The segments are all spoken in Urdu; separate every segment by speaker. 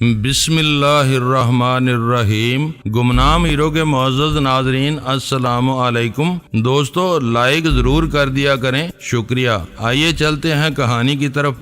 Speaker 1: بسم اللہ الرحمن الرحیم۔ گمنام ہیرو کے معزز ناظرین السلام علیکم۔ دوستو لائک ضرور کر دیا کریں، شکریہ۔ آئیے چلتے ہیں کہانی کی طرف۔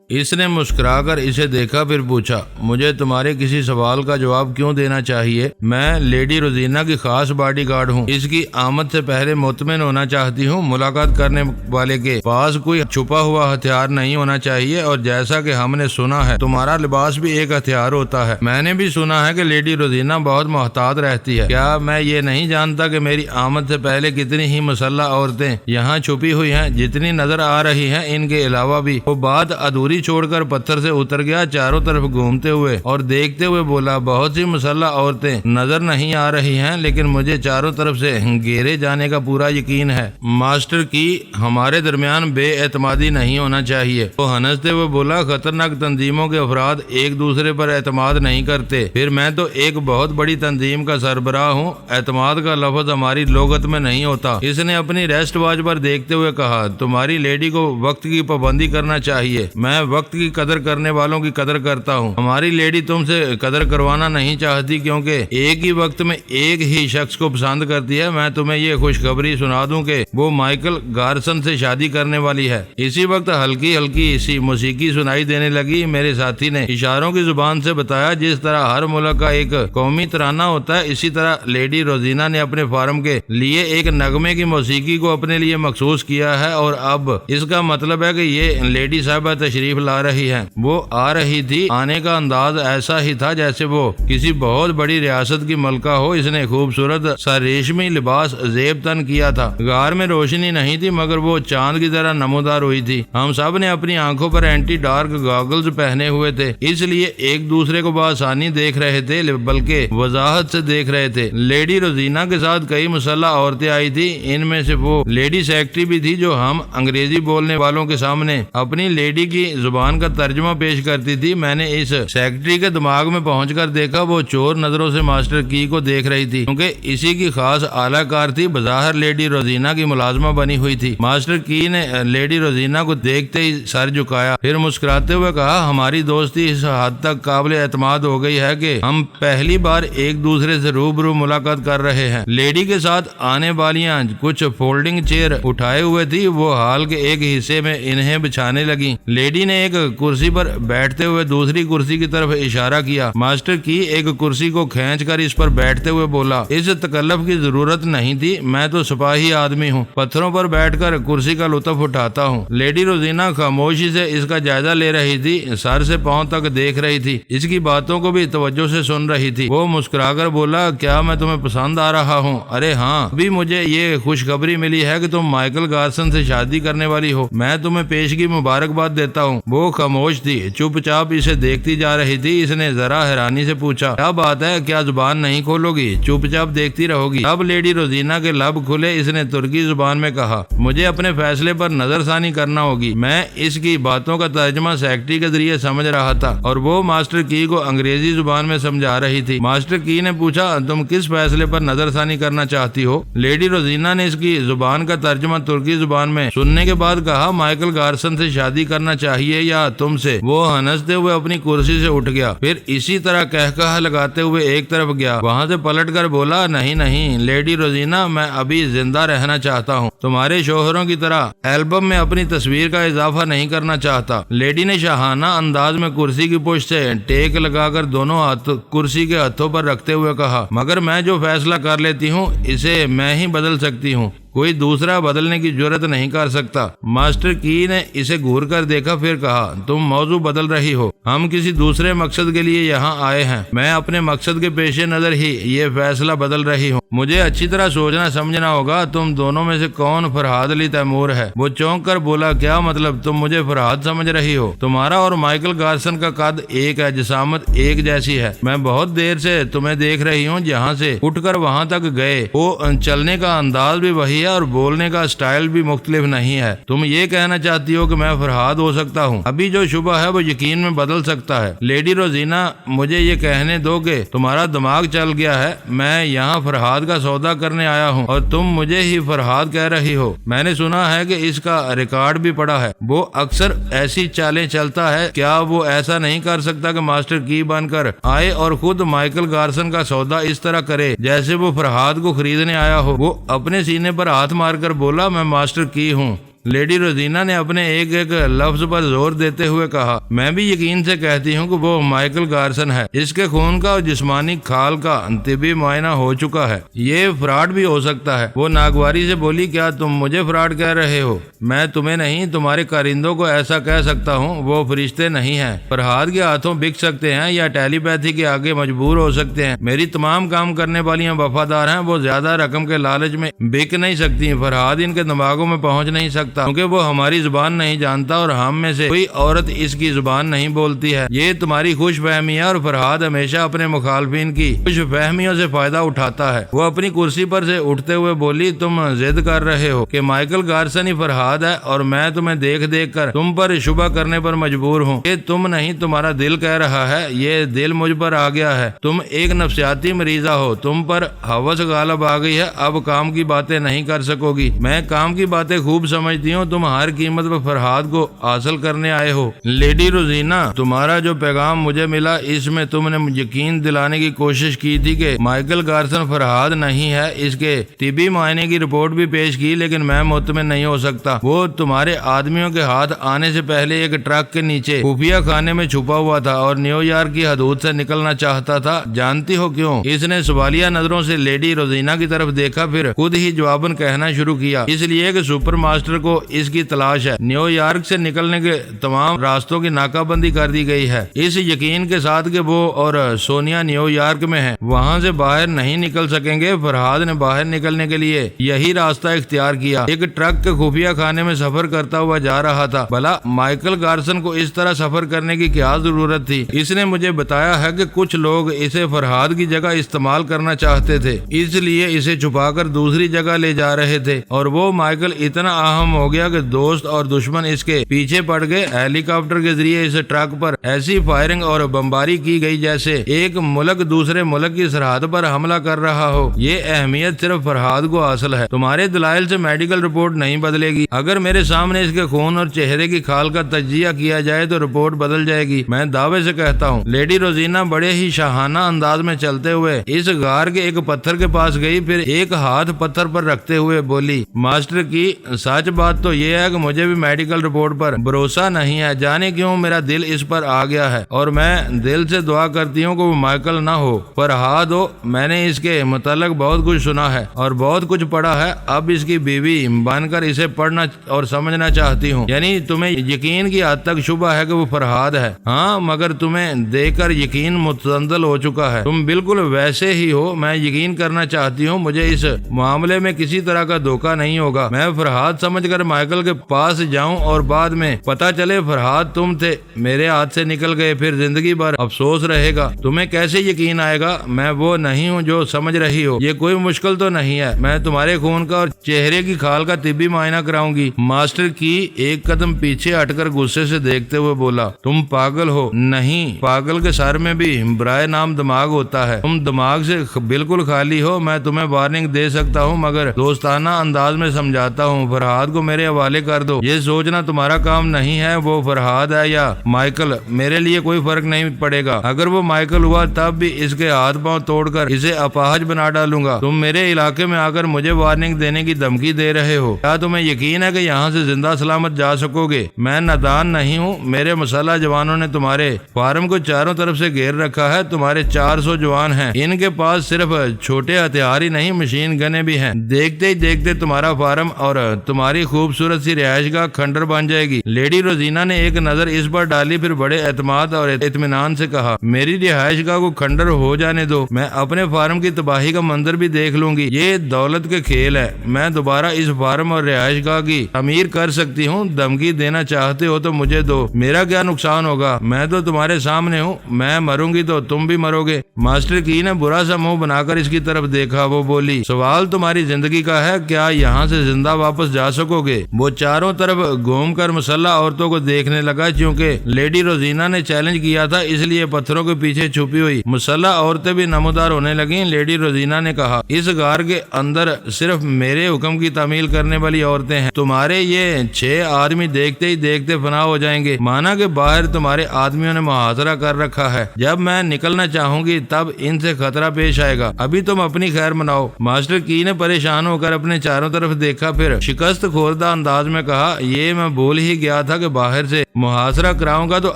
Speaker 1: اس نے مسکرا کر اسے دیکھا، پھر پوچھا، مجھے تمہارے کسی سوال کا جواب کیوں دینا چاہیے؟ میں لیڈی روزینہ کی خاص باڈی گارڈ ہوں، اس کی آمد سے پہلے مطمئن ہونا چاہتی ہوں ملاقات کرنے والے کے پاس کوئی چھپا ہوا ہتھیار نہیں ہونا چاہیے، اور جیسا کہ ہم نے سنا ہے تمہارا لباس بھی ایک ہتھیار ہوتا ہے۔ میں نے بھی سنا ہے کہ لیڈی روزینہ بہت محتاط رہتی ہے۔ کیا میں یہ نہیں جانتا کہ میری آمد سے پہلے کتنی ہی مسلح عورتیں یہاں چھپی ہوئی ہیں؟ جتنی نظر آ رہی ہیں ان کے علاوہ بھی۔ وہ بات ادھوری چھوڑ کر پتھر سے اتر گیا، چاروں طرف گھومتے ہوئے اور دیکھتے ہوئے بولا، بہت سی مسلح عورتیں نظر نہیں آ رہی ہیں، لیکن مجھے چاروں طرف سے گھیرے جانے کا پورا یقین ہے۔ ماسٹر کی ہمارے درمیان بے اعتمادی نہیں ہونا چاہیے۔ وہ ہنستے ہوئے بولا، خطرناک تنظیموں کے افراد ایک دوسرے پر اعتماد نہیں کرتے، پھر میں تو ایک بہت بڑی تنظیم کا سربراہ ہوں، اعتماد کا لفظ ہماری لغت میں نہیں ہوتا۔ اس نے اپنی ریسٹ واچ پر دیکھتے ہوئے کہا، تمہاری لیڈی کو وقت کی پابندی کرنا چاہیے۔ میں وقت کی قدر کرنے والوں کی قدر کرتا ہوں۔ ہماری لیڈی تم سے قدر کروانا نہیں چاہتی، کیونکہ ایک ہی وقت میں ایک ہی شخص کو پسند کرتی ہے۔ میں تمہیں یہ خوشخبری سنا دوں کہ وہ مائیکل گارسن سے شادی کرنے والی ہے۔ اسی وقت ہلکی ہلکی سی موسیقی سنائی دینے لگی۔ میرے ساتھی نے اشاروں کی زبان سے بتایا، جس طرح ہر ملک کا ایک قومی ترانہ ہوتا ہے، اسی طرح لیڈی روزینہ نے اپنے فارم کے لیے ایک نغمے کی موسیقی کو اپنے لیے مخصوص کیا ہے، اور اب اس کا مطلب ہے کہ یہ لیڈی صاحبہ تشریف لا رہی ہے۔ وہ آ رہی تھی، آنے کا انداز ایسا ہی تھا جیسے وہ کسی بہت بڑی ریاست کی ملکہ ہو۔ اس نے خوبصورت سا ریشمی لباس زیب تن کیا تھا، غار میں روشنی نہیں تھی مگر وہ چاند کی طرح نمودار ہوئی تھی۔ ہم سب نے اپنی آنکھوں پر اینٹی ڈارک گاگلز پہنے ہوئے تھے، اس لیے ایک دوسرے کو بآسانی دیکھ رہے تھے، بلکہ وضاحت سے دیکھ رہے تھے۔ لیڈی روزینہ کے ساتھ کئی مسلح عورتیں آئی تھی، ان میں سے وہ لیڈی سیکرٹری بھی تھی جو ہم انگریزی بولنے والوں کے سامنے اپنی لیڈی کی زبان کا ترجمہ پیش کرتی تھی۔ میں نے اس سیکرٹری کے دماغ میں پہنچ کر دیکھا، وہ چور نظروں سے ماسٹر کی کو دیکھ رہی تھی، کیونکہ اسی کی خاص اعلی کار تھی، بظاہر لیڈی روزینہ کی ملازمہ بنی ہوئی تھی۔ ماسٹر کی نے لیڈی روزینہ کو دیکھتے ہی سر جھکایا، پھر مسکراتے ہوئے کہا، ہماری دوستی اس حد تک قابل اعتماد ہو گئی ہے کہ ہم پہلی بار ایک دوسرے سے روبرو ملاقات کر رہے ہیں۔ لیڈی کے ساتھ آنے والیاں کچھ فولڈنگ چیئر اٹھائے ہوئے تھی، وہ ہال کے ایک حصے میں انہیں بچھانے لگی۔ لیڈی نے ایک کرسی پر بیٹھتے ہوئے دوسری کرسی کی طرف اشارہ کیا۔ ماسٹر کی ایک کرسی کو کھینچ کر اس پر بیٹھتے ہوئے بولا، اس تکلف کی ضرورت نہیں تھی، میں تو سپاہی آدمی ہوں، پتھروں پر بیٹھ کر کرسی کا لطف اٹھاتا ہوں۔ لیڈی روزینہ خاموشی سے اس کا جائزہ لے رہی تھی، سر سے پاؤں تک دیکھ رہی تھی، اس کی باتوں کو بھی توجہ سے سن رہی تھی۔ وہ مسکرا کر بولا، کیا میں تمہیں پسند آ رہا ہوں؟ ارے ہاں، ابھی مجھے یہ خوشخبری ملی ہے کہ تم مائیکل گارسن سے شادی کرنے والی ہو، میں تمہیں پیشگی مبارکباد دیتا ہوں۔ وہ خاموش تھی، چپ چاپ اسے دیکھتی جا رہی تھی۔ اس نے ذرا حیرانی سے پوچھا، کیا بات ہے، کیا زبان نہیں کھولو گی؟ چپ چاپ دیکھتی رہو گی؟ اب لیڈی روزینہ کے لب کھلے، اس نے ترکی زبان میں کہا، مجھے اپنے فیصلے پر نظر ثانی کرنا ہوگی۔ میں اس کی باتوں کا ترجمہ سیکرٹری کے ذریعے سمجھ رہا تھا، اور وہ ماسٹر کی کو انگریزی زبان میں سمجھا رہی تھی۔ ماسٹر کی نے پوچھا، تم کس فیصلے پر نظر ثانی کرنا چاہتی ہو؟ لیڈی روزینہ نے اس کی زبان کا ترجمہ ترکی زبان میں سننے کے بعد کہا، مائیکل گارسن سے شادی کرنا چاہیے یا تم سے؟ وہ ہنستے ہوئے اپنی کرسی سے اٹھ گیا، پھر اسی طرح کہکہا لگاتے ہوئے ایک طرف گیا، وہاں سے پلٹ کر بولا، نہیں نہیں لیڈی روزینہ، میں ابھی زندہ رہنا چاہتا ہوں، تمہارے شوہروں کی طرح البم میں اپنی تصویر کا اضافہ نہیں کرنا چاہتا۔ لیڈی نے شاہانہ انداز میں کرسی کی پشت سے ٹیک لگا کر دونوں ہاتھ کرسی کے ہتھوں پر رکھتے ہوئے کہا، مگر میں جو فیصلہ کر لیتی ہوں اسے میں ہی بدل سکتی ہوں، کوئی دوسرا بدلنے کی جرت نہیں کر سکتا۔ ماسٹر کی نے اسے گھور کر دیکھا، پھر کہا، تم موضوع بدل رہی ہو، ہم کسی دوسرے مقصد کے لیے یہاں آئے ہیں، میں اپنے مقصد کے پیش نظر ہی یہ فیصلہ بدل رہی ہوں، مجھے اچھی طرح سوچنا سمجھنا ہوگا، تم دونوں میں سے کون فرحاد علی تیمور ہے؟ وہ چونک کر بولا، کیا مطلب، تم مجھے فرحاد سمجھ رہی ہو؟ تمہارا اور مائیکل گارسن کا قد ایک ہے، جسامت ایک جیسی ہے، میں بہت دیر سے تمہیں دیکھ رہی ہوں، جہاں سے اٹھ کر وہاں تک گئے، وہ چلنے کا انداز بھی وہی ہے اور بولنے کا سٹائل بھی مختلف نہیں ہے۔ تم یہ کہنا چاہتی ہو کہ میں فرحاد ہو سکتا ہوں؟ ابھی جو شبہ ہے وہ یقین میں بدل سکتا ہے۔ لیڈی روزینہ، مجھے یہ کہنے دو کہ تمہارا دماغ چل گیا ہے۔ میں یہاں فرحاد کا سودا کرنے آیا ہوں اور تم مجھے ہی فرحاد کہہ رہی ہو۔ میں نے سنا ہے کہ اس کا ریکارڈ بھی پڑا ہے، وہ اکثر ایسی چالیں چلتا ہے۔ کیا وہ ایسا نہیں کر سکتا کہ ماسٹر کی بن کر آئے اور خود مائیکل گارسن کا سودا اس طرح کرے جیسے وہ فرحاد کو خریدنے آیا ہو؟ وہ اپنے سینے پر ہاتھ مار کر بولا، میں ماسٹر کی ہوں۔ لیڈی روزینہ نے اپنے ایک ایک لفظ پر زور دیتے ہوئے کہا، میں بھی یقین سے کہتی ہوں کہ وہ مائیکل گارسن ہے۔ اس کے خون کا اور جسمانی کھال کا طبی معائنہ ہو چکا ہے، یہ فراڈ بھی ہو سکتا ہے۔ وہ ناگواری سے بولی، کیا تم مجھے فراڈ کہہ رہے ہو؟ میں تمہیں نہیں، تمہارے کارندوں کو ایسا کہہ سکتا ہوں۔ وہ فرشتے نہیں ہیں، فرحاد کے ہاتھوں بک سکتے ہیں یا ٹیلی پیتھی کے آگے مجبور ہو سکتے ہیں۔ میری تمام کام کرنے والیاں وفادار ہیں، وہ زیادہ رقم کے لالچ میں بک نہیں سکتی۔ فرحاد ان کے دماغوں میں پہنچ نہیں سکتا کیونکہ وہ ہماری زبان نہیں جانتا اور ہم میں سے کوئی عورت اس کی زبان نہیں بولتی ہے۔ یہ تمہاری خوش فہمی ہے اور فرحاد ہمیشہ اپنے مخالفین کی خوش فہمیوں سے فائدہ اٹھاتا ہے۔ وہ اپنی کرسی پر سے اٹھتے ہوئے بولی، تم ضد کر رہے ہو کہ مائیکل گارسن ہی فرحاد ہے اور میں تمہیں دیکھ دیکھ کر تم پر شبہ کرنے پر مجبور ہوں۔ یہ تم نہیں، تمہارا دل کہہ رہا ہے، یہ دل مجھ پر آ گیا ہے۔ تم ایک نفسیاتی مریضہ ہو، تم پر ہوس غالب آ گئی ہے، اب کام کی باتیں نہیں کر سکو گی۔ میں کام کی باتیں خوب سمجھتی ہوں، تم ہر قیمت پر فرحاد کو حاصل کرنے آئے ہو۔ لیڈی روزینہ، تمہارا جو پیغام مجھے ملا اس میں تم نے یقین دلانے کی کوشش کی تھی کہ مائیکل گارسن فرحاد نہیں ہے۔ اس کے طبی معائنے کی رپورٹ بھی پیش کی، لیکن میں مطمئن نہیں ہو سکتا۔ وہ تمہارے آدمیوں کے ہاتھ آنے سے پہلے ایک ٹرک کے نیچے خفیہ خانے میں چھپا ہوا تھا اور نیو یارک کی حدود سے نکلنا چاہتا تھا۔ جانتی ہو کیوں؟ اس نے سوالیہ نظروں سے لیڈی روزینہ کی طرف دیکھا، پھر خود ہی جواباً کہنا شروع کیا، اس لیے کہ سپر ماسٹر کو اس کی تلاش ہے۔ نیو یارک سے نکلنے کے تمام راستوں کی ناکہ بندی کر دی گئی ہے، اس یقین کے ساتھ کہ وہ اور سونیا نیو یارک میں ہیں، وہاں سے باہر نہیں نکل سکیں گے۔ فرحاد نے باہر نکلنے کے لیے یہی راستہ اختیار کیا، ایک ٹرک کے خفیہ خانے میں سفر کرتا ہوا جا رہا تھا۔ بھلا مائیکل گارسن کو اس طرح سفر کرنے کی کیا ضرورت تھی؟ اس نے مجھے بتایا ہے کہ کچھ لوگ اسے فرحاد کی جگہ استعمال کرنا چاہتے تھے، اس لیے اسے چھپا کر دوسری جگہ لے جا رہے تھے، اور وہ مائیکل اتنا اہم ہو گیا کہ دوست اور دشمن اس کے پیچھے پڑ گئے۔ ہیلی کاپٹر کے ذریعے اس ٹرک پر ایسی فائرنگ اور بمباری کی گئی جیسے ایک ملک دوسرے ملک کی سرحد پر حملہ کر رہا ہو۔ یہ اہمیت صرف فرحاد کو حاصل ہے، تمہارے دلائل سے میڈیکل رپورٹ نہیں بدلے گی۔ اگر میرے سامنے اس کے خون اور چہرے کی کھال کا تجزیہ کیا جائے تو رپورٹ بدل جائے گی، میں دعوے سے کہتا ہوں۔ لیڈی روزینہ بڑے ہی شاہانہ انداز میں چلتے ہوئے اس غار کے ایک پتھر کے پاس گئی، پھر ایک ہاتھ پتھر پر رکھتے ہوئے بولی، ماسٹر کی سچ بات تو یہ ہے کہ مجھے بھی میڈیکل رپورٹ پر بھروسہ نہیں ہے، جانے کیوں میرا دل اس پر آ گیا ہے، اور میں دل سے دعا کرتی ہوں کہ وہ مائیکل نہ ہو، فرحاد ہو۔ میں نے اس کے متعلق بہت کچھ سنا ہے اور بہت کچھ پڑھا ہے، اب اس کی بیوی بن کر اسے پڑھنا اور سمجھنا چاہتی ہوں۔ یعنی تمہیں یقین کی حد تک شبہ ہے کہ وہ فرحاد ہے؟ ہاں، مگر تمہیں دیکھ کر یقین متزلزل ہو چکا ہے، تم بالکل ویسے ہی ہو۔ میں یقین کرنا چاہتی ہوں مجھے اس معاملے میں کسی طرح کا دھوکہ نہیں ہوگا۔ میں فرحاد سمجھ کر مائیکل کے پاس جاؤں اور بعد میں پتہ چلے فرحاد تم تھے، میرے ہاتھ سے نکل گئے، پھر زندگی بھر افسوس رہے گا۔ تمہیں کیسے یقین آئے گا میں وہ نہیں ہوں جو سمجھ رہی ہو؟ یہ کوئی مشکل تو نہیں ہے، میں تمہارے خون کا اور چہرے کی کھال کا طبی معائنہ کراؤں گی۔ ماسٹر کی ایک قدم پیچھے ہٹ کر غصے سے دیکھتے ہوئے بولا، تم پاگل ہو؟ نہیں، پاگل کے سر میں بھی برائے نام دماغ ہوتا ہے، تم دماغ سے بالکل خالی ہو۔ میں تمہیں وارننگ دے سکتا ہوں مگر دوستانہ انداز میں سمجھاتا ہوں، فرحاد کو میرے حوالے کر دو۔ یہ سوچنا تمہارا کام نہیں ہے وہ فرحاد ہے یا مائیکل، میرے لیے کوئی فرق نہیں پڑے گا۔ اگر وہ مائیکل ہوا تب بھی اس کے ہاتھ پاؤں توڑ کر اسے اپاہج بنا ڈالوں گا۔ تم میرے علاقے میں آ کر مجھے وارننگ دینے کی دھمکی دے رہے ہو؟ کیا تمہیں یقین ہے کہ یہاں سے زندہ سلامت جا سکو گے؟ میں نادان نہیں ہوں، میرے مسلح جوانوں نے تمہارے فارم کو چاروں طرف سے گھیر رکھا ہے، تمہارے 400 جوان ہیں، ان کے پاس صرف چھوٹے ہتھیار ہی نہیں، مشین گنیں بھی ہیں۔ دیکھتے ہی دیکھتے تمہارا فارم اور تمہاری خوبصورت سی رہائش گاہ کھنڈر بن جائے گی۔ لیڈی روزینہ نے ایک نظر اس پر ڈالی، پھر بڑے اعتماد اور اطمینان سے کہا، میری رہائش گاہ کو کھنڈر ہو جانے دو، میں اپنے فارم کی تباہی کا منظر بھی دیکھ لوں گی۔ یہ دولت کے کھیل ہے، میں دوبارہ اس فارم اور رہائش گاہ کی تعمیر کر سکتی ہوں۔ دھمکی دینا چاہتے ہو تو مجھے دو، میرا کیا نقصان ہوگا؟ میں تو تمہارے سامنے ہوں، میں مروں گی تو تم بھی مرو گے۔ ماسٹر کی نے برا سا منہ بنا کر اس کی طرف دیکھا۔ وہ بولی، سوال تمہاری زندگی کا ہے، کیا یہاں سے زندہ واپس جا سکو گے؟ وہ چاروں طرف گھوم کر مسلح عورتوں کو دیکھنے لگا۔ چونکہ لیڈی روزینہ نے چیلنج کیا تھا، اس لیے پتھروں کے پیچھے چھپی ہوئی مسلح عورتیں بھی نمودار ہونے لگیں۔ لیڈی روزینہ نے کہا، اس غار کے اندر صرف میرے حکم کی تعمیل کرنے والی عورتیں ہیں، تمہارے یہ 6 آدمی دیکھتے ہی دیکھتے فنا ہو جائیں گے، مانا کہ باہر تمہارے آدمیوں نے محاصرہ کر رکھا ہے، جب میں نکلنا چاہوں گی تب ان سے خطرہ پیش آئے گا، ابھی تم اپنی خیر مناؤ۔ ماسٹر کی نے پریشان ہو کر اپنے چاروں طرف دیکھا، پھر شکست خوردہ انداز میں کہا، یہ میں بھول ہی گیا تھا کہ باہر سے محاصرہ کراؤں گا تو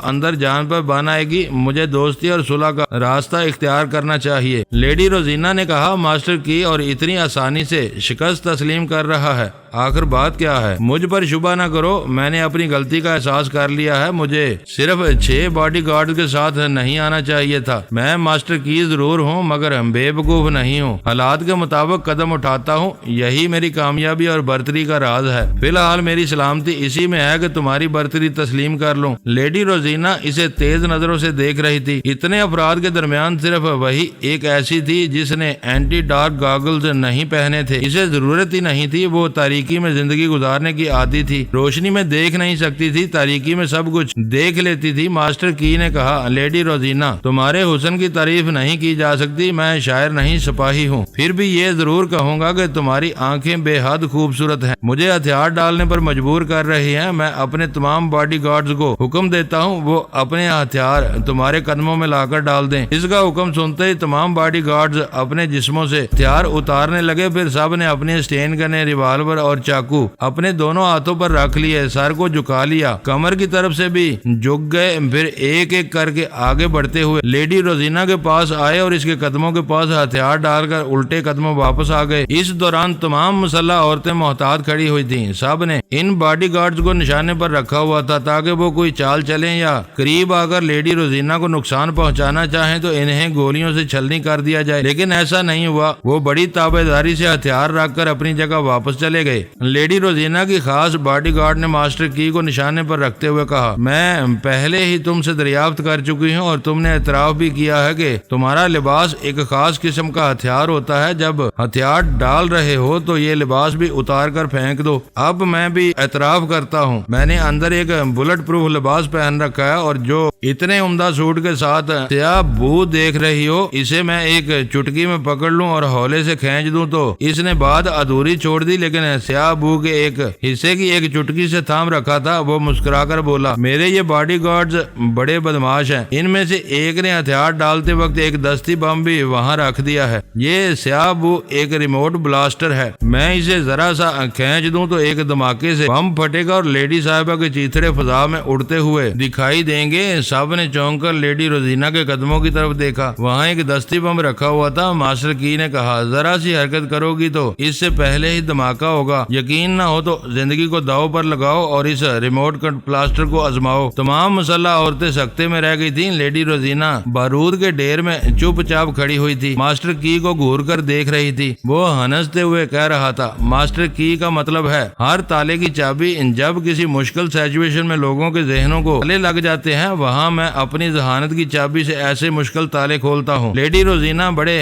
Speaker 1: اندر جان پر بان آئے گی، مجھے دوستی اور صلح کا راستہ اختیار کرنا چاہیے۔ لیڈی روزینہ نے کہا، ماسٹر کی اور اتنی آسانی سے شکست تسلیم کر رہا ہے، آخر بات کیا ہے؟ مجھ پر شبہ نہ کرو، میں نے اپنی غلطی کا احساس کر لیا ہے، مجھے صرف 6 باڈی گارڈ کے ساتھ نہیں آنا چاہیے تھا۔ میں ماسٹر کی ضرور ہوں مگر بے وقوف نہیں ہوں، حالات کے مطابق قدم اٹھاتا ہوں، یہی میری کامیابی اور برتری کا راز ہے۔ فی الحال میری سلامتی اسی میں ہے کہ تمہاری برتری تسلیم کر لوں۔ لیڈی روزینہ اسے تیز نظروں سے دیکھ رہی تھی۔ اتنے افراد کے درمیان صرف وہی ایک ایسی تھی جس نے اینٹی ڈارک گاگلز نہیں پہنے تھے، اسے ضرورت ہی نہیں تھی، وہ تاریکی میں زندگی گزارنے کی عادی تھی، روشنی میں دیکھ نہیں سکتی تھی، تاریکی میں سب کچھ دیکھ لیتی تھی۔ ماسٹر کی نے کہا، لیڈی روزینہ، تمہارے حسن کی تعریف نہیں کی جا سکتی، میں شاعر نہیں سپاہی ہوں، پھر بھی یہ ضرور کہوں گا کہ تمہاری آنکھیں بے حد خوبصورت ہیں، مجھے ہتھیار ڈالنے پر مجبور کر رہی ہیں۔ میں اپنے تمام باڈی گارڈز کو حکم دیتا ہوں وہ اپنے ہتھیار تمہارے قدموں میں لا کر ڈال دیں۔ اس کا حکم سنتے ہی تمام باڈی گارڈز اپنے جسموں سے ہتھیار اتارنے لگے، پھر سب نے اپنے اسٹین گنے، ریوالور اور چاقو اپنے دونوں ہاتھوں پر رکھ لیے، سر کو جھکا لیا، کمر کی طرف سے بھی جھک گئے، پھر ایک ایک کر کے آگے بڑھتے ہوئے لیڈی روزینہ کے پاس آئے اور اس کے قدموں کے پاس ہتھیار ڈال کر الٹے قدموں واپس آ گئے۔ اس دوران تمام مسلح عورتیں محتاط کھڑی ہوئی تھیں، سب نے ان باڈی گارڈز کو نشانے پر رکھا ہوا تھا تاکہ وہ کوئی چال چلیں یا قریب آ کر لیڈی روزینہ کو نقصان پہنچانا چاہیں تو انہیں گولیوں سے چھلنی کر دیا جائے، لیکن ایسا نہیں ہوا، وہ بڑی تابعداری سے ہتھیار رکھ کر اپنی جگہ واپس چلے گئے۔ لیڈی روزینہ کی خاص باڈی گارڈ نے ماسٹر کی کو نشانے پر رکھتے ہوئے کہا، میں پہلے ہی تم سے دریافت کر چکی ہوں اور تم نے اعتراف بھی کیا ہے کہ تمہارا لباس ایک خاص قسم کا ہتھیار ہوتا ہے، جب ہتھیار ڈال رہے ہو تو یہ لباس بھی اتار کر پھینک دو۔ اب میں بھی اعتراف کرتا ہوں، میں نے اندر ایک بلٹ پروف لباس پہن رکھا ہے اور جو اتنے عمدہ سوٹ کے ساتھ سیاہ بو دیکھ رہی ہو، اسے میں ایک چٹکی میں پکڑ لوں اور ہولے سے کھینچ دوں تو اس نے بات ادھوری چھوڑ دی، لیکن سیاہ بو کے ایک حصے کی ایک چٹکی سے تھام رکھا تھا۔ وہ مسکرا کر بولا، میرے یہ باڈی گارڈز بڑے بدماش ہیں، ان میں سے ایک نے ہتھیار ڈالتے وقت ایک دستی بم بھی وہاں رکھ دیا ہے، یہ سیاہ بو ایک ریموٹ بلاسٹر ہے، میں اسے ذرا سا کھینچ دوں تو ایک دھماکے سے بم پھٹے گا اور لیڈی صاحبہ کے چیتھڑے فضا میں اڑتے ہوئے دکھائی دیں گے۔ سب نے چونک کر لیڈی روزینہ کے قدموں کی طرف دیکھا، وہاں ایک دستی بم رکھا ہوا تھا۔ ماسٹر کی نے کہا، ذرا سی حرکت کرو گی تو اس سے پہلے ہی دھماکہ ہوگا، یقین نہ ہو تو زندگی کو داؤ پر لگاؤ اور اس ریموٹ بلاسٹر کو آزماؤ۔ تمام مسلح عورتیں سکتے میں رہ گئی تھیں۔ لیڈی روزینہ بارود کے ڈھیر میں چپ چاپ کھڑی ہوئی تھی، ماسٹر کی کو گھور کر دیکھ رہی تھی۔ وہ ہنستے ہوئے کہہ رہا تھا، ماسٹر کی کا مطلب ہے ہر تالے کی چابی، جب کسی مشکل سچویشن میں لوگوں کے ذہنوں کو تالے لگ جاتے ہیں، وہاں میں اپنی ذہانت کی چابی سے ایسے مشکل تالے کھولتا ہوں۔ لیڈی روزینہ بڑے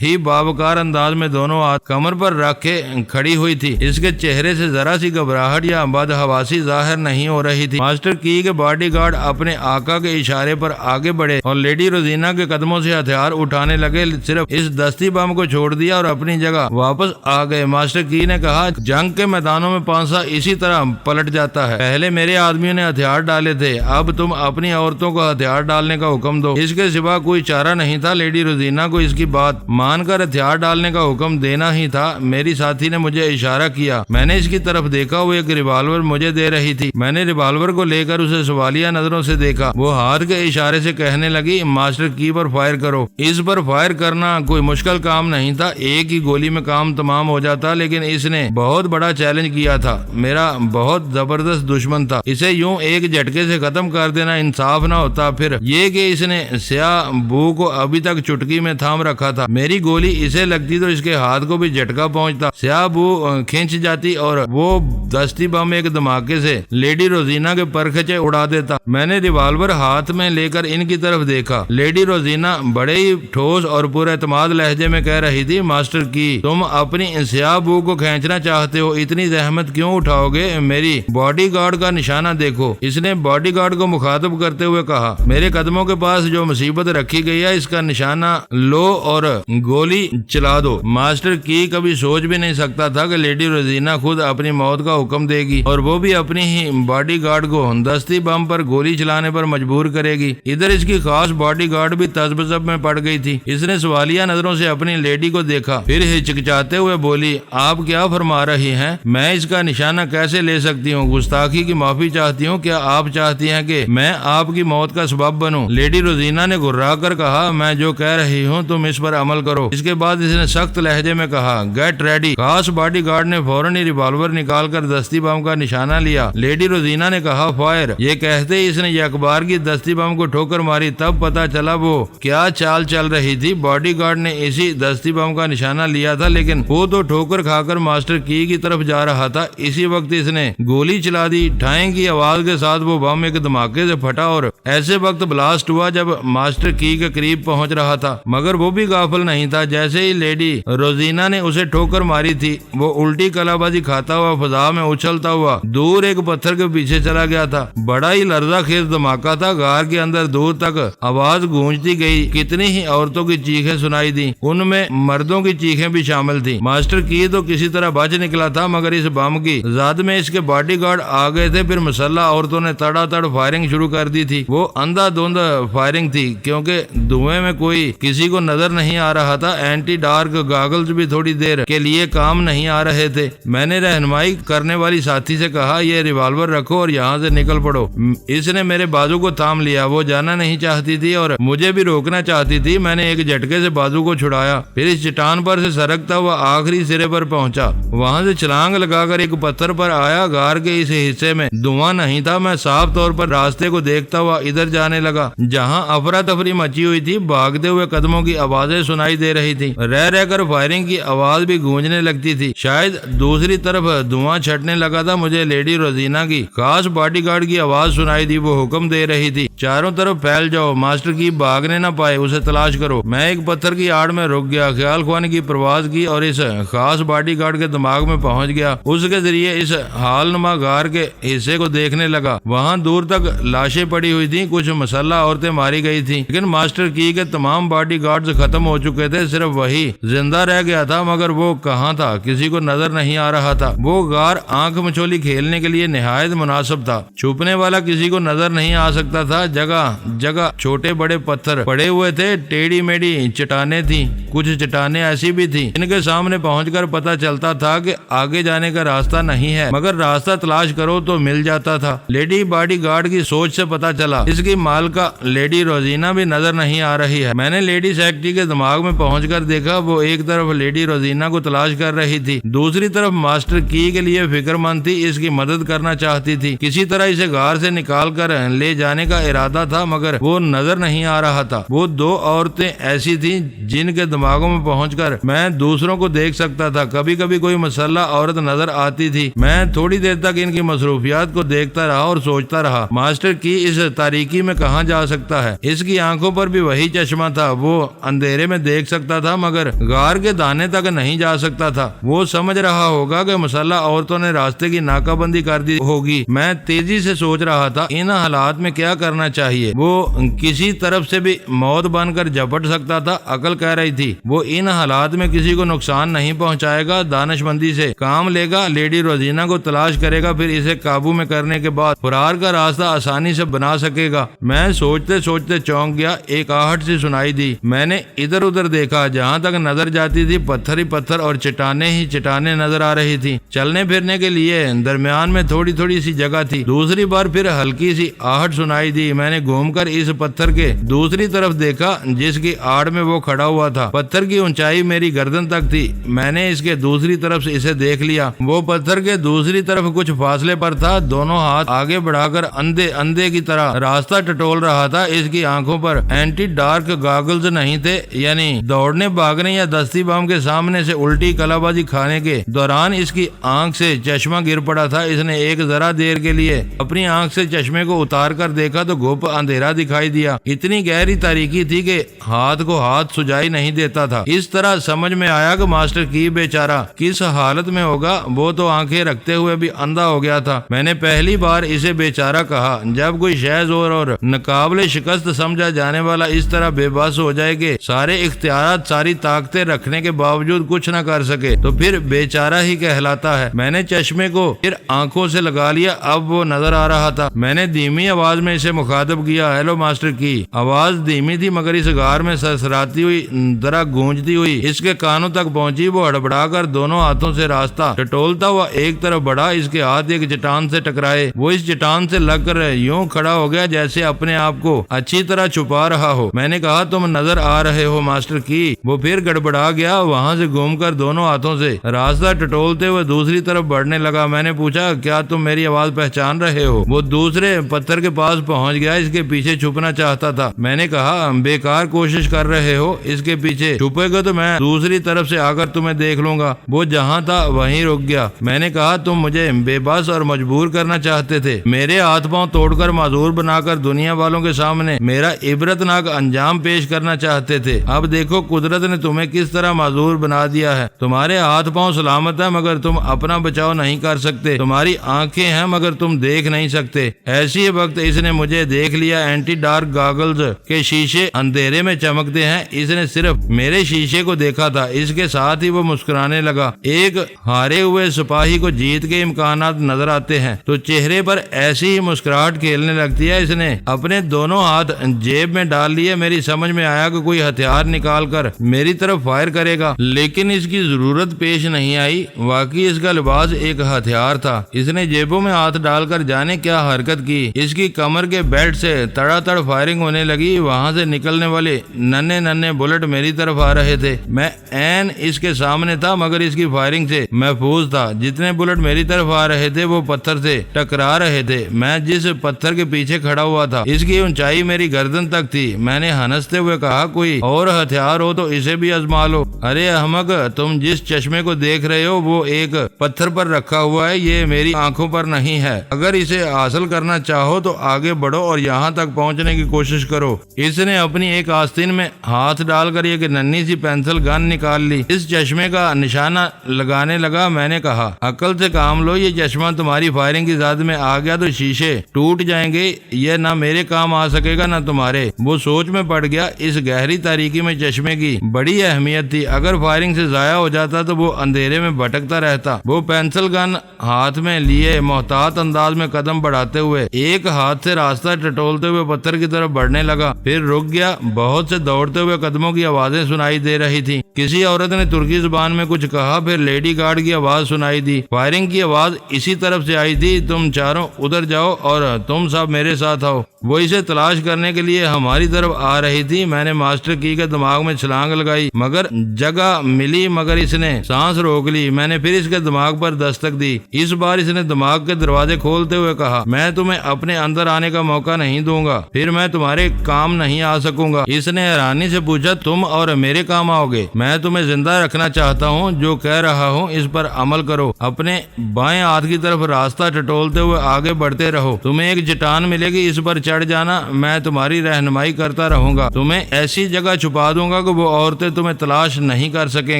Speaker 1: ہی باوقار انداز میں دونوں ہاتھ کمر پر رکھ کے کھڑی ہوئی تھی، اس کے چہرے سے ذرا سی گھبراہٹ یا بدحواسی ظاہر نہیں ہو رہی تھی۔ ماسٹر کی کے باڈی گارڈ اپنے آقا کے اشارے پر آگے بڑھے اور لیڈی روزینہ کے قدموں سے ہتھیار اٹھانے لگے، صرف اس دستی بم کو چھوڑ دیا اور اپنی جگہ واپس آ گئے۔ ماسٹر کی نے کہا، جنگ کے میدانوں میں پانسا اسی طرح پلٹ جاتا ہے، پہلے میرے آدمیوں نے ہتھیار ڈالے تھے، اب تم اپنی عورتوں کو ہتھیار ڈالنے کا حکم دو، اس کے سوا کوئی چارہ نہیں تھا۔ لیڈی روزینہ کو اس کی بات مان کر ہتھیار ڈالنے کا حکم دینا ہی تھا۔ میری ساتھی نے مجھے اشارہ کیا کیا۔ میں نے اس کی طرف دیکھا، وہ ایک ریوالور مجھے دے رہی تھی۔ میں نے ریوالور کو لے کر اسے سوالیہ نظروں سے دیکھا۔ وہ ہاتھ کے اشارے سے کہنے لگی ماسٹر کی پر فائر کرو۔ اس پر فائر کرنا کوئی مشکل کام نہیں تھا، ایک ہی گولی میں کام تمام ہو جاتا، لیکن اس نے بہت بڑا چیلنج کیا تھا۔ میرا بہت زبردست دشمن تھا، اسے یوں ایک جھٹکے سے ختم کر دینا انصاف نہ ہوتا۔ پھر یہ کہ اس نے سیاہ بو کو ابھی تک چٹکی میں تھام رکھا تھا، میری گولی اسے لگتی تو اس کے ہاتھ کو بھی جھٹکا پہنچتا، سیاہ بو کھینچ جاتی اور وہ دستی بم ایک دھماکے سے لیڈی روزینہ کے پرکھچے اڑا دیتا۔ میں نے ریوالور ہاتھ میں لے کر ان کی طرف دیکھا۔ لیڈی روزینہ بڑے ہی ٹھوس اور پورے اعتماد لہجے میں کہہ رہی تھی ماسٹر کی تم اپنی سیاہ بو کو کھینچنا چاہتے ہو، اتنی زحمت کیوں اٹھاؤ گے؟ میری باڈی گارڈ کا نشانہ دیکھو۔ اس نے باڈی گارڈ کو مخاطب کرتے ہوئے کہا میرے قدموں کے پاس جو مصیبت رکھی گئی ہے اس کا نشانہ لو اور گولی چلا دو۔ ماسٹر کی کبھی سوچ بھی نہیں سکتا تھا کہ لیڈی روزینہ خود اپنی موت کا حکم دے گی اور وہ بھی اپنی ہی باڈی گارڈ کو دستی بم پر گولی چلانے پر مجبور کرے گی۔ ادھر اس کی خاص باڈی گارڈ بھی تذبذب میں پڑ گئی تھی۔ اس نے سوالیہ نظروں سے اپنی لیڈی کو دیکھا، پھر ہچکچاتے ہوئے بولی آپ کیا فرما رہی ہیں؟ میں اس کا نشانہ کیسے لے سکتی ہوں؟ گستاخی کی معافی چاہتی ہوں۔ کیا آپ چاہتی ہیں کہ میں آپ کی موت کا سبب بنوں؟ لیڈی روزینہ نے گھرا کر کہا میں جو کہہ رہی ہوں تم اس پر عمل کرو۔ اس کے بعد اس نے سخت لہجے میں کہا گیٹ ریڈی۔ خاص باڈی گارڈ نے فوراً ہی ریوالور نکال کر دستی بم کا نشانہ لیا۔ لیڈی روزینہ نے کہا فائر۔ یہ کہتے ہی اس نے یہ اخبار کی دستی بم کو ٹھوکر ماری، تب پتا چلا وہ کیا چال چل رہی تھی۔ باڈی گارڈ نے اسی دستی بم کا نشانہ لیا تھا، لیکن وہ تو ٹھوکر کھا کر ماسٹر کی طرف جا رہا تھا۔ اسی وقت اس نے گولی چلا دی، ٹھائیں کی آواز کے ساتھ وہ بم ایک دھماکے سے پھٹا اور ایسے وقت بلاسٹ ہوا جب ماسٹر کی کے قریب پہنچ رہا تھا، مگر وہ بھی غافل نہیں تھا۔ جیسے ہی لیڈی روزینہ نے اسے ٹھوکر ماری تھی، وہ الٹی کلا بازی کھاتا ہوا فضا میں اچھلتا ہوا دور ایک پتھر کے پیچھے چلا گیا تھا۔ بڑا ہی لرزہ خیز دھماکہ تھا، غار کے اندر دور تک آواز گونجتی گئی، کتنی ہی عورتوں کی چیخیں سنائی دی، ان میں مردوں کی چیخیں بھی شامل تھیں۔ ماسٹر کی تو کسی طرح بچ نکلا تھا، مگر اس بم کی زد میں اس کے باڈی گارڈ آ گئے تھے۔ پھر مسلح عورتوں نے تڑا تڑ فائرنگ شروع کر دی تھی۔ وہ اندھا دھند فائرنگ تھی کیونکہ دھوئیں میں کوئی کسی کو نظر نہیں آ رہا تھا۔ اینٹی ڈارک گاگلز بھی تھوڑی دیر کے لیے کام نہیں آ رہے تھے۔ میں نے رہنمائی کرنے والی ساتھی سے کہا یہ ریوالور رکھو اور یہاں سے نکل پڑو۔ اس نے میرے بازو کو تھام لیا، وہ جانا نہیں چاہتی تھی اور مجھے بھی روکنا چاہتی تھی۔ میں نے ایک جھٹکے سے بازو کو چھڑایا، پھر اس چٹان پر سے سرکتا ہوا آخری سرے پر پہنچا، وہاں سے چھلانگ لگا کر ایک پتھر پر آیا۔ غار کے اس حصے میں دھواں نہیں تھا۔ میں صاف طور پر راستے کو دیکھتا ہوا ادھر جانے لگا جہاں افراتفری مچی ہوئی تھی، بھاگتے ہوئے قدموں کی آوازیں سنائی دے رہی تھی، رہ رہ کر فائرنگ کی آواز بھی گونجنے لگتی تھی۔ شاید دوسری طرف دھواں چھٹنے لگا تھا۔ مجھے لیڈی روزینہ کی خاص باڈی گارڈ کی آواز سنائی دی، وہ حکم دے رہی تھی چاروں طرف پھیل جاؤ، ماسٹر کی بھاگنے نہ پائے، اسے تلاش کرو۔ میں ایک پتھر کی آڑ میں رک گیا، خیال خوانے کی پرواز کی اور اس خاص باڈی گارڈ کے دماغ میں پہنچ گیا۔ اس کے ذریعے اس حال نما غار کے حصے کو دیکھنے لگا۔ وہاں دور تک لاشیں پڑی ہوئی تھیں، کچھ مسلح عورتیں ماری گئی تھیں، لیکن ماسٹر کی کے تمام باڈی گارڈز ختم ہو چکے تھے، صرف وہی زندہ رہ گیا تھا، مگر وہ کہاں تھا؟ کسی کو نظر نہیں آ رہا تھا۔ وہ غار آنکھ مچولی کھیلنے کے لیے نہایت مناسب تھا، چھپنے والا کسی کو نظر نہیں آ سکتا تھا۔ جگہ جگہ چھوٹے بڑے پتھر پڑے ہوئے تھے، ٹیڑھی میڑھی چٹانیں تھیں، کچھ چٹانیں ایسی بھی تھیں ان کے سامنے پہنچ کر پتا چلتا تھا کہ آگے جانے کا راستہ نہیں ہے، مگر راستہ تلاش کرو تو مل جاتا تھا۔ لیڈی باڈی گارڈ کی سوچ سے پتا چلا اس کی مالکہ لیڈی روزینہ بھی نظر نہیں آ رہی ہے۔ میں نے لیڈی سیکرٹری کے دماغ میں پہنچ کر دیکھا، وہ ایک طرف لیڈی روزینہ کو تلاش کر رہی تھی، دوسری طرف ماسٹر کی کے لیے فکر مند تھی، اس کی مدد کرنا چاہتی تھی، کسی طرح اسے غار سے نکال کر لے جانے کا ارادہ تھا، مگر وہ نظر نہیں آ رہا تھا۔ وہ دو عورتیں ایسی تھیں جن کے دماغوں میں پہنچ کر میں دوسروں کو دیکھ سکتا تھا۔ کبھی کبھی کوئی مسلح عورت نظر آتی تھی، میں تھوڑی دیر تک ان کی مصروفیات کو دیکھتا رہا اور سوچتا رہا ماسٹر کی اس تاریکی میں کہاں جا سکتا ہے؟ اس کی آنکھوں پر بھی وہی چشمہ تھا، وہ اندھیرے میں دیکھ سکتا تھا مگر غار کے دانے تک نہیں جا سکتا تھا۔ وہ سمجھ رہا ہوگا کہ مسلح عورتوں نے راستے کی ناکہ بندی کر دی ہوگی۔ میں تیزی سے سوچ رہا تھا ان حالات میں کیا کرنا چاہیے۔ وہ کسی طرف سے بھی موت بن کر جھپٹ سکتا تھا۔ عقل کہہ رہی تھی وہ ان حالات میں کسی کو نقصان نہیں پہنچائے گا، دانش مندی سے کام لے گا، لیڈی روزینہ کو تلاش کرے گا، پھر اسے قابو میں کرنے کے بعد فرار کا راستہ آسانی سے بنا سکے گا۔ میں سوچتے سوچتے چونک گیا، ایک آہٹ سی سنائی دی۔ میں نے ادھر ادھر دیکھا، جہاں تک نظر جاتی تھی پتھر ہی پتھر اور چٹانیں ہی چٹانیں نظر نظر آ رہی تھی۔ چلنے پھرنے کے لیے درمیان میں تھوڑی تھوڑی سی جگہ تھی۔ دوسری بار پھر ہلکی سی آہٹ سنائی دی۔ میں نے گھوم کر اس پتھر کے دوسری طرف دیکھا جس کی آڑ میں وہ کھڑا ہوا تھا۔ پتھر کی اونچائی میری گردن تک تھی۔ میں نے اس کے دوسری طرف سے اسے دیکھ لیا۔ وہ پتھر کے دوسری طرف کچھ فاصلے پر تھا، دونوں ہاتھ آگے بڑھا کر اندھے کی طرح راستہ ٹٹول رہا تھا۔ اس کی آنکھوں پر اینٹی ڈارک گاگلز نہیں تھے، یعنی دوڑنے بھاگنے یا دستی بم کے سامنے سے الٹی کلا بازی کھانے کے دوران اس کی آنکھ سے چشمہ گر پڑا تھا۔ اس نے ایک ذرا دیر کے لیے اپنی آنکھ سے چشمے کو اتار کر دیکھا تو گھپ اندھیرا دکھائی دیا۔ اتنی گہری تاریکی تھی کہ ہاتھ کو ہاتھ سجائی نہیں دیتا تھا۔ اس طرح سمجھ میں آیا کہ ماسٹر کی بیچارہ کس حالت میں ہوگا۔ وہ تو آنکھیں رکھتے ہوئے بھی اندھا ہو گیا تھا۔ میں نے پہلی بار اسے بیچارہ کہا۔ جب کوئی شے زور اور ناقابل شکست سمجھا جانے والا اس طرح بے بس ہو جائے کہ سارے اختیارات ساری طاقتیں رکھنے کے باوجود کچھ نہ کر سکے تو پھر بیچارہ ہی کہلاتا ہے۔ میں نے چشمے کو پھر آنکھوں سے لگا لیا۔ اب وہ نظر آ رہا تھا۔ میں نے دھیمی آواز میں اسے مخاطب کیا، ہیلو ماسٹر کی۔ آواز دھیمی تھی مگر اس غار میں سرسراتی ہوئی ذرا گونجتی ہوئی اس کے کانوں تک پہنچی۔ وہ ہڑبڑا کر دونوں ہاتھوں سے راستہ ٹٹولتا ہوا ایک طرف بڑھا۔ اس کے ہاتھ ایک چٹان سے ٹکرائے۔ وہ اس چٹان سے لگ کر یوں کھڑا ہو گیا جیسے اپنے آپ کو اچھی طرح چھپا رہا ہو۔ میں نے کہا، تم نظر آ رہے ہو ماسٹر کی۔ وہ پھر گڑبڑا گیا، وہاں سے گھوم کر دونوں ہاتھوں سے راستہ ٹٹولتے ہوئے دوسری طرف بڑھنے لگا۔ میں نے پوچھا، کیا تم میری آواز پہچان رہے ہو؟ وہ دوسرے پتھر کے پاس پہنچ گیا، اس کے پیچھے چھپنا چاہتا تھا۔ میں نے کہا، بیکار کوشش کر رہے ہو، اس کے پیچھے چھپے گا تو میں دوسری طرف سے آ کر تمہیں دیکھ لوں گا۔ وہ جہاں تھا وہیں رک گیا۔ میں نے کہا، تم مجھے بے بس اور مجبور کرنا چاہتے تھے، میرے ہاتھ پاؤں توڑ کر معذور بنا کر دنیا والوں کے سامنے میرا عبرتناک انجام پیش کرنا چاہتے تھے۔ اب دیکھو قدرت نے تمہیں کس طرح معذور بنا دیا ہے۔ تمہارے ہاتھ پاؤں سلامت ہیں مگر تم اپنا بچاؤ نہیں کر سکتے، تمہاری آنکھیں ہیں مگر تم دیکھ نہیں سکتے۔ ایسی وقت اس نے مجھے دیکھ لیا۔ اینٹی ڈارک گاگلز کے شیشے اندھیرے میں چمکتے ہیں، اس نے صرف میرے شیشے کو دیکھا تھا۔ اس کے ساتھ ہی وہ مسکرانے لگا۔ ایک ہارے ہوئے سپاہی کو جیت کے امکانات نظر آتے ہیں تو چہرے پر ایسی ہی مسکراہٹ کھیلنے لگتی ہے۔ اس نے اپنے دونوں ہاتھ جیب میں ڈال لیے۔ میری سمجھ میں آیا کہ کوئی ہتھیار نکال کر میری طرف فائر کرے گا، لیکن اس کی ضرورت پیش نہیں آئی۔ واقعی اس کا لباس ایک ہتھیار تھا۔ اس نے جیبوں میں ہاتھ ڈال کر جانے کیا حرکت کی۔ اس کی کمر کے بیلٹ سے تڑا تڑ فائرنگ ہونے لگی۔ وہاں سے نکلنے والے ننھے ننھے بلٹ میری طرف آ رہے تھے۔ میں عین اس کے سامنے تھا مگر اس کی فائرنگ سے محفوظ تھا۔ جتنے بلٹ میری طرف آ رہے تھے وہ پتھر سے ٹکرا رہے تھے۔ میں جس پتھر کے پیچھے کھڑا ہوا تھا اس کی اونچائی میری گردن تک تھی۔ میں نے ہنستے ہوئے کہا، کوئی اور ہتھیار ہو تو اسے بھی آزما لو۔ ارے احمق، تم جس چشمے کو دیکھ رہے ہو وہ ایک پتھر پر رکھا ہوا ہے، یہ میری آنکھوں پر نہیں ہے۔ اگر اسے حاصل کرنا چاہو تو آگے بڑھو اور یہاں تک پہنچنے کی کوشش کرو۔ اس نے اپنی ایک آستین میں ہاتھ ڈال کر ایک ننھی سی پینسل گن نکال لی۔ اس چشمے کا نشانہ لگانے لگا۔ میں نے کہا، عقل سے کام لو، یہ چشمہ تمہاری فائرنگ کی زد میں آ گیا تو شیشے ٹوٹ جائیں گے، یہ نہ میرے کام آ سکے گا نہ تمہارے۔ وہ سوچ میں پڑ گیا۔ اس گہری تاریکی میں چشمے کی بڑی اہمیت تھی۔ اگر فائرنگ سے ضائع ہو جاتا تو وہ اندھیرے میں بھٹکتا رہتا۔ وہ پینسل گن ہاتھ میں لیے محتاط انداز میں قدم بڑھاتے ہوئے ایک ہاتھ سے راستہ ٹٹولتے ہوئے پتھر کی طرف بڑھنے لگا، پھر رک گیا۔ بہت سے دوڑتے ہوئے قدموں کی آوازیں سنائی دے رہی تھی۔ کسی عورت نے ترکی زبان میں کچھ کہا، پھر لیڈی گارڈ کی آواز سنائی دی۔ فائرنگ کی آواز اسی طرف سے آئی تھی، تم چاروں ادھر جاؤ اور تم سب میرے ساتھ آؤ۔ وہ اسے تلاش کرنے کے لیے ہماری طرف آ رہی تھی۔ میں نے ماسٹر کی کے دماغ میں چھلانگ لگائی مگر جگہ ملی، مگر اس نے سانس روک لی۔ میں نے پھر اس کے دماغ پر دستک دی۔ اس بار اس نے دماغ کے دروازے کھولتے ہوئے کہا، میں تمہیں اپنے اندر آنے کا موقع نہیں دوں گا، پھر میں تمہارے کام نہیں آ سکوں گا۔ اس نے حیرانی سے پوچھا، تم اور میرے کام آؤ گے؟ میں تمہیں زندہ رکھنا چاہتا ہوں، جو کہہ رہا ہوں اس پر عمل کرو۔ اپنے بائیں ہاتھ کی طرف راستہ ٹٹولتے ہوئے آگے بڑھتے رہو۔ تمہیں ایک چٹان ملے گی، اس پر چڑھ جانا، میں تمہاری رہنمائی کرتا رہوں گا۔ تمہیں ایسی جگہ چھپا دوں گا کہ وہ عورتیں تمہیں تلاش نہیں کر سکیں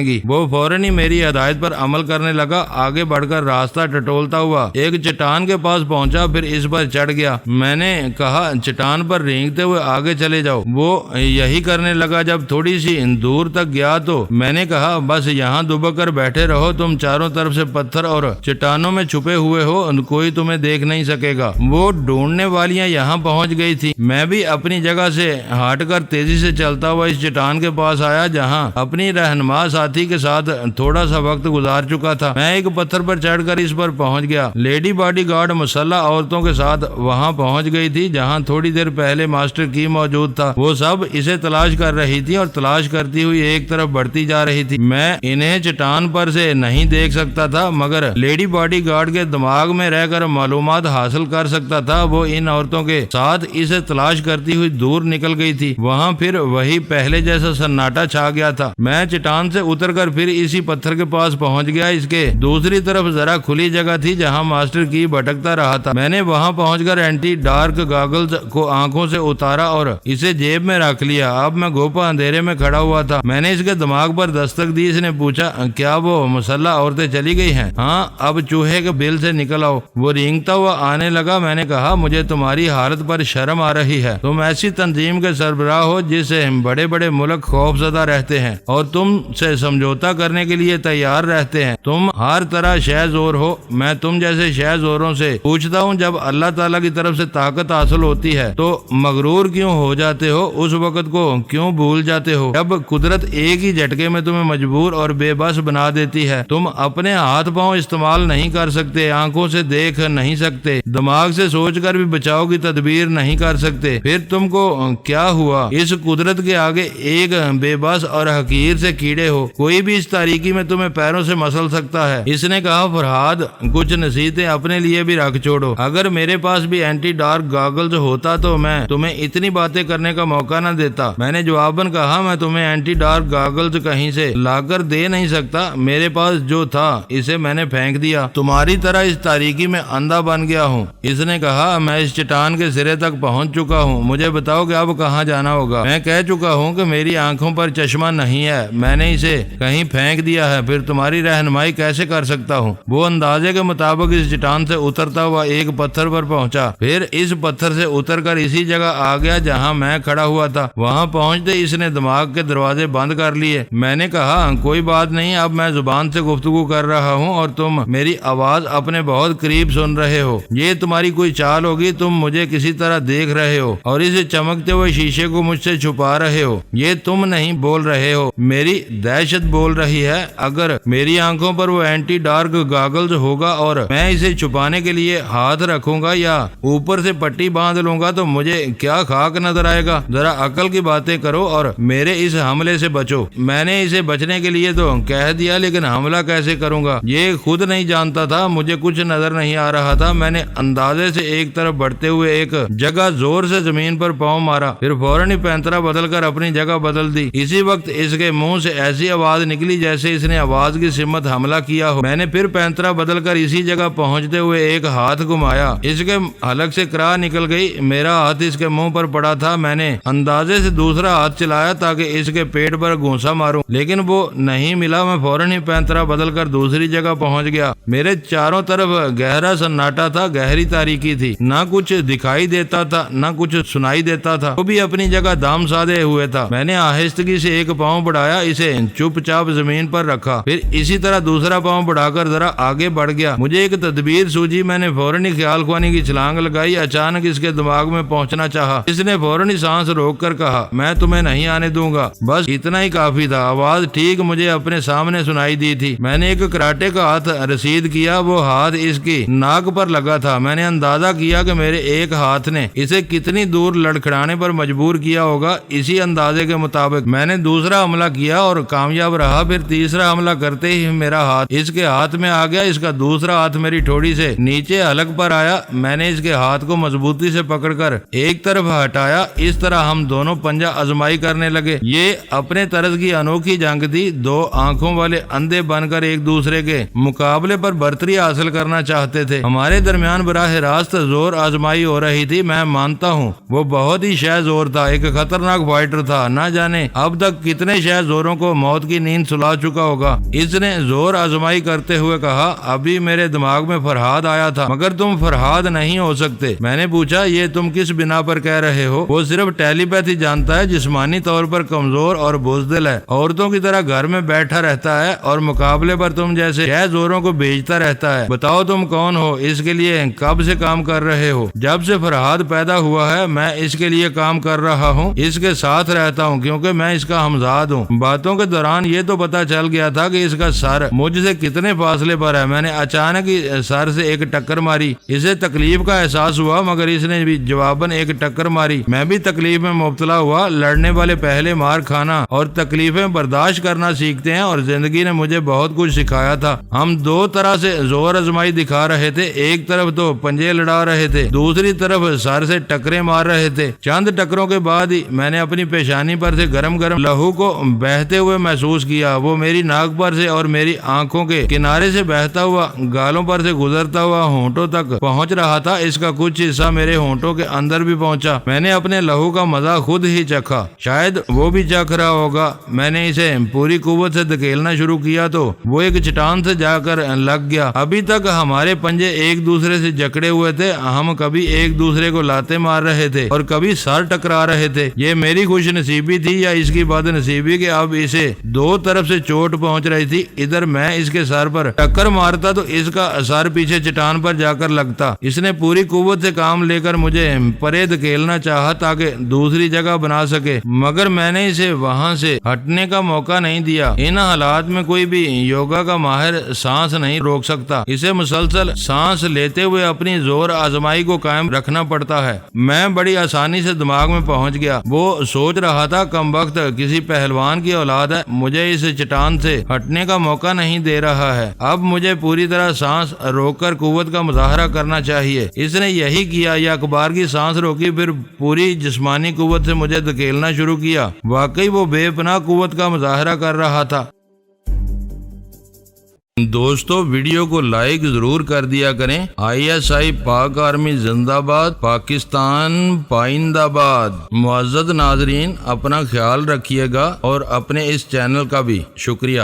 Speaker 1: گی۔ وہ فوراً ہی میری ہدایت پر عمل کرنے لگا۔ آگے بڑھ کر راستہ ٹٹولتا ہوا ایک چٹان کے پاس پہنچا، پھر اس پر چڑھ گیا۔ میں نے کہا، چٹان پر رینگتے ہوئے آگے چلے جاؤ۔ وہ یہی کرنے لگا۔ جب تھوڑی سی دور تک گیا تو تو میں نے کہا بس یہاں دبک کر بیٹھے رہو، تم چاروں طرف سے پتھر اور چٹانوں میں چھپے ہوئے ہو، کوئی تمہیں دیکھ نہیں سکے گا۔ وہ ڈھونڈنے والیاں یہاں پہنچ گئی تھی۔ میں بھی اپنی جگہ سے ہٹ کر تیزی سے چلتا ہوا اس چٹان کے پاس آیا جہاں اپنی رہنما ساتھی کے ساتھ تھوڑا سا وقت گزار چکا تھا۔ میں ایک پتھر پر چڑھ کر اس پر پہنچ گیا۔ لیڈی باڈی گارڈ مسلح عورتوں کے ساتھ وہاں پہنچ گئی تھی جہاں تھوڑی دیر پہلے ماسٹر کی موجود تھا۔ وہ سب اسے تلاش کر رہی تھی اور تلاش کرتی ہوئی ایک طرف بڑھتی جا رہی تھی۔ میں انہیں چٹان پر سے نہیں دیکھ سکتا تھا مگر لیڈی باڈی گارڈ کے دماغ میں رہ کر معلومات حاصل کر سکتا تھا۔ وہ ان عورتوں کے ساتھ اسے تلاش کرتی ہوئی دور نکل گئی تھی۔ وہاں پھر وہی پہلے جیسا سناٹا چھا گیا تھا۔ میں چٹان سے اتر کر پھر اسی پتھر کے پاس پہنچ گیا۔ اس کے دوسری طرف ذرا کھلی جگہ تھی جہاں ماسٹر کی بھٹکتا رہا تھا۔ میں نے وہاں پہنچ کر اینٹی ڈارک گاگلز کو آنکھوں سے اتارا اور اسے جیب میں رکھ لیا۔ اب میں گھوپا اندھیرے میں کھڑا ہوا تھا۔ میں نے اس کے دماغ پر دستک دی۔ اس نے پوچھا کیا وہ مسلح عورتیں چلی گئی ہیں؟ ہاں، اب چوہے کے بل سے نکل آؤ۔ وہ رینگتا ہوا آنے لگا۔ میں نے کہا مجھے تمہاری حالت پر شرم آ رہی ہے۔ تم ایسی تنظیم کے سربراہ ہو جس سے بڑے بڑے ملک خوف زدہ رہتے ہیں اور تم سے سمجھوتا کرنے کے لیے تیار رہتے ہیں۔ تم ہر طرح شہ زور ہو۔ میں تم جیسے شہ زوروں سے پوچھتا ہوں جب اللہ تعالیٰ کی طرف سے طاقت حاصل ہوتی ہے تو مغرور کیوں ہو جاتے ہو؟ اس وقت کو کیوں بھول جاتے ہو جب قدرت ایک ہی جھٹکے میں تمہیں مجبور اور بے بس بنا دیتی ہے؟ تم اپنے ہاتھ پاؤں استعمال نہیں کر سکتے، آنکھوں سے دیکھ نہیں سکتے، دماغ سے سوچ کر بھی بچاؤ کی تدبیر نہیں کر سکتے۔ پھر تم کو کیا ہوا؟ اس قدرت کے آگے ایک بے بس اور حقیر سے کیڑے ہو۔ کوئی بھی اس تاریکی میں تمہیں پیروں سے مسل سکتا ہے۔ اس نے کہا فرہاد کچھ نصیحتیں اپنے لیے بھی رکھ چھوڑو۔ اگر میرے پاس بھی اینٹی ڈارک گاگلز ہوتا تو میں تمہیں اتنی باتیں کرنے کا موقع نہ دیتا۔ میں نے جواباً کہا میں تمہیں اینٹی ڈارک گاگلز کہیں سے لا کر دے نہیں سکتا۔ میرے پاس جو تھا اسے میں نے پھینک دیا۔ تمہاری طرح اس تاریکی میں اندھا بن گیا ہوں۔ اس نے کہا میں اس چٹان کے سرے تک پہنچ چکا ہوں، مجھے بتاؤ کہ اب کہاں جانا ہوگا؟ میں کہہ چکا ہوں کہ میری آنکھوں پر چشمہ نہیں ہے، میں نے اسے کہیں پھینک دیا ہے، پھر تمہاری رہنمائی کیسے کر سکتا ہوں؟ وہ اندازے کے مطابق اس چٹان سے اترتا ہوا ایک پتھر پر پہنچا، پھر اس پتھر سے اتر کر اسی جگہ آ گیا جہاں میں کھڑا ہوا تھا۔ وہاں پہنچتے اس نے دماغ کے دروازے بند کر لیے۔ میں نے کہا کوئی بات نہیں، اب میں زبان سے گفتگو کر رہا ہوں اور تم میری آواز اپنے بہت قریب سن رہے ہو۔ یہ تمہاری کوئی چال ہوگی، تم مجھے کسی طرح دیکھ رہے ہو اور اس چمکتے ہوئے شیشے کو مجھ سے چھپا رہے ہو۔ یہ تم نہیں بول رہے ہو، میری دہشت بول رہی ہے۔ اگر میری آنکھوں پر وہ اینٹی ڈارک گاگلز ہوگا اور میں اسے چھپانے کے لیے ہاتھ رکھوں گا یا اوپر سے پٹی باندھ لوں گا تو مجھے کیا خاک نظر آئے گا؟ ذرا عقل کی باتیں کرو اور میرے اس حملے سے بچو۔ میں نے اسے بچنے کے لیے تو کہہ دیا لیکن حملہ کیسے کروں گا یہ خود نہیں جانتا تھا۔ مجھے کچھ نظر نہیں آ رہا تھا۔ میں نے اندازے سے ایک طرف بڑھتے ہوئے ایک جگہ زور سے زمین پر پاؤں مارا، پھر فوراً ہی پینترا بدل کر اپنی جگہ بدل دی۔ اسی وقت اس کے منہ سے ایسی آواز نکلی جیسے اس نے آواز کی سمت حملہ کیا ہو۔ میں نے پھر پینترا بدل کر اسی جگہ پہنچتے ہوئے ایک ہاتھ گھمایا، اس کے حلق سے کراہ نکل گئی۔ میرا ہاتھ اس کے منہ پر پڑا تھا۔ میں نے اندازے سے دوسرا ہاتھ چلایا تاکہ اس کے پیٹ پر گھونسا ماروں لیکن وہ نہیں ملا۔ میں فوراً ہی پینترا بدل کر دوسری جگہ پہنچ گیا۔ میرے چاروں طرف گہرا سناٹا تھا، گہری تاریکی تھی، نہ کچھ دکھائی دیتا تھا نہ کچھ سنائی دیتا تھا۔ وہ بھی اپنی جگہ دام سادے ہوئے تھا۔ میں نے آہستگی سے ایک پاؤں بڑھایا، اسے چپ چاپ زمین پر رکھا، پھر اسی طرح دوسرا پاؤں بڑھا کر ذرا آگے بڑھ گیا۔ مجھے ایک تدبیر سوجی، میں نے فوراً ہی خیال خوانی کی چھلانگ لگائی۔ اچانک اس کے دماغ میں پہنچنا چاہا۔ اس نے فوراً ہی سانس روک کر کہا میں تمہیں نہیں آنے دوں گا۔ بس اتنا ہی کافی تھا۔ آواز ٹھیک مجھے اپنے سامنے سنائی دی تھی۔ میں نے ایک کراٹے کا ہاتھ رسید کیا، وہ ہاتھ اس کی ناک پر لگا تھا۔ میں نے اندازہ کیا کہ میرے ایک ہاتھ نے اسے کتنی دور لڑکھڑانے پر مجبور کیا ہوگا۔ اسی اندازے کے مطابق میں نے دوسرا حملہ کیا اور کامیاب رہا۔ پھر تیسرا حملہ کرتے ہی میرا ہاتھ اس کے ہاتھ میں آ گیا، اس کا دوسرا ہاتھ میری ٹھوڑی سے نیچے حلق پر آیا۔ میں نے اس کے ہاتھ کو مضبوطی سے پکڑ کر ایک طرف ہٹایا۔ اس طرح ہم دونوں پنجہ آزمائی کرنے لگے۔ یہ اپنے طرز کی انوکھی جنگ تھی۔ دو آنکھوں والے اندھے بن کر ایک دوسرے کے مقابلے پر برتری حاصل کرنا چاہتے تھے۔ ہمارے درمیان براہ راست زور آزمائی ہو رہی تھی۔ میں مانتا ہوں وہ بہت ہی شہ زور تھا، ایک خطرناک فائٹر تھا۔ نہ جانے اب تک کتنے شہ زوروں کو موت کی نیند سلا چکا ہوگا۔ اس نے زور آزمائی کرتے ہوئے کہا ابھی میرے دماغ میں فرہاد آیا تھا مگر تم فرہاد نہیں ہو سکتے۔ میں نے پوچھا یہ تم کس بنا پر کہہ رہے ہو؟ وہ صرف ٹیلی پیتھی جانتا ہے، جسمانی طور پر کمزور اور بزدل ہے۔ عورتوں کی طرح گھر میں بیٹھا رہتا ہے اور مقابلے پر تم جیسے شہ زوروں کو بھیجتا رہتا ہے۔ بتاؤ تم کون ہو، اس کے لیے کب سے کام کر رہے ہو؟ جب سے فرحاد پیدا ہوا ہے میں اس کے لیے کام کر رہا ہوں، اس کے ساتھ رہتا ہوں کیونکہ میں اس کا ہمزاد ہوں۔ باتوں کے دوران یہ تو پتا چل گیا تھا کہ اس کا سر مجھ سے کتنے فاصلے پر ہے۔ میں نے اچانک ہی سر سے ایک ٹکر ماری، اسے تکلیف کا احساس ہوا مگر اس نے بھی جواباً ایک ٹکر ماری۔ میں بھی تکلیف میں مبتلا ہوا۔ لڑنے والے پہلے مار کھانا اور تکلیفیں برداشت کرنا سیکھتے ہیں اور زندگی نے مجھے بہت کچھ سکھایا تھا۔ ہم دو طرح سے زور آزمائی دکھا رہے تھے، ایک طرف تو پنجے لڑا رہے تھے، دوسری طرف سر سے ٹکریں مار رہے تھے۔ چند ٹکروں کے بعد ہی میں نے اپنی پیشانی پر سے گرم گرم لہو کو بہتے ہوئے محسوس کیا۔ وہ میری ناک پر سے اور میری آنکھوں کے کنارے سے بہتا ہوا گالوں پر سے گزرتا ہوا ہونٹوں تک پہنچ رہا تھا۔ اس کا کچھ حصہ میرے ہونٹوں کے اندر بھی پہنچا۔ میں نے اپنے لہو کا مزہ خود ہی چکھا، شاید وہ بھی چکھ رہا ہوگا۔ میں نے اسے پوری قوت سے دھکیلنا شروع کیا تو وہ ایک چٹان سے جا کر لگ گیا۔ ابھی تک ہمارے پنجے ایک دوسرے سے جکڑے ہوئے تھے، ہم کبھی ایک دوسرے کو لاتے مار رہے تھے اور کبھی سر ٹکرا رہے تھے۔ یہ میری خوش نصیبی تھی یا اس کی بد نصیبی کہ اب اسے دو طرف سے چوٹ پہنچ رہی تھی۔ ادھر میں اس کے سر پر ٹکر مارتا تو اس کا سر پیچھے چٹان پر جا کر لگتا۔ اس نے پوری قوت سے کام لے کر مجھے پرے دھکیلنا چاہا تاکہ دوسری جگہ بنا سکے مگر میں نے اسے وہاں سے ہٹنے کا موقع نہیں دیا۔ ان حالات میں کوئی بھی یوگا کا ماہر سانس نہیں روک سکتا، اسے مسلسل سانس لیتے ہوئے اپنی زور آزمائی کو قائم رکھنا پڑتا ہے۔ میں بڑی آسانی سے دماغ میں پہنچ گیا۔ وہ سوچ رہا تھا کم وقت کسی پہلوان کی اولاد ہے، مجھے اس چٹان سے ہٹنے کا موقع نہیں دے رہا ہے، اب مجھے پوری طرح سانس روک کر قوت کا مظاہرہ کرنا چاہیے۔ اس نے یہی کیا، یہ اخبار کی سانس روکی پھر پوری جسمانی قوت سے مجھے دھکیلنا شروع کیا۔ واقعی وہ بے پناہ قوت کا مظاہرہ کر رہا تھا۔ دوستو ویڈیو کو لائک ضرور کر دیا کریں۔ ISI پاک آرمی زندہ باد، پاکستان پائندہ باد۔ معزز ناظرین اپنا خیال رکھیے گا اور اپنے اس چینل کا بھی شکریہ۔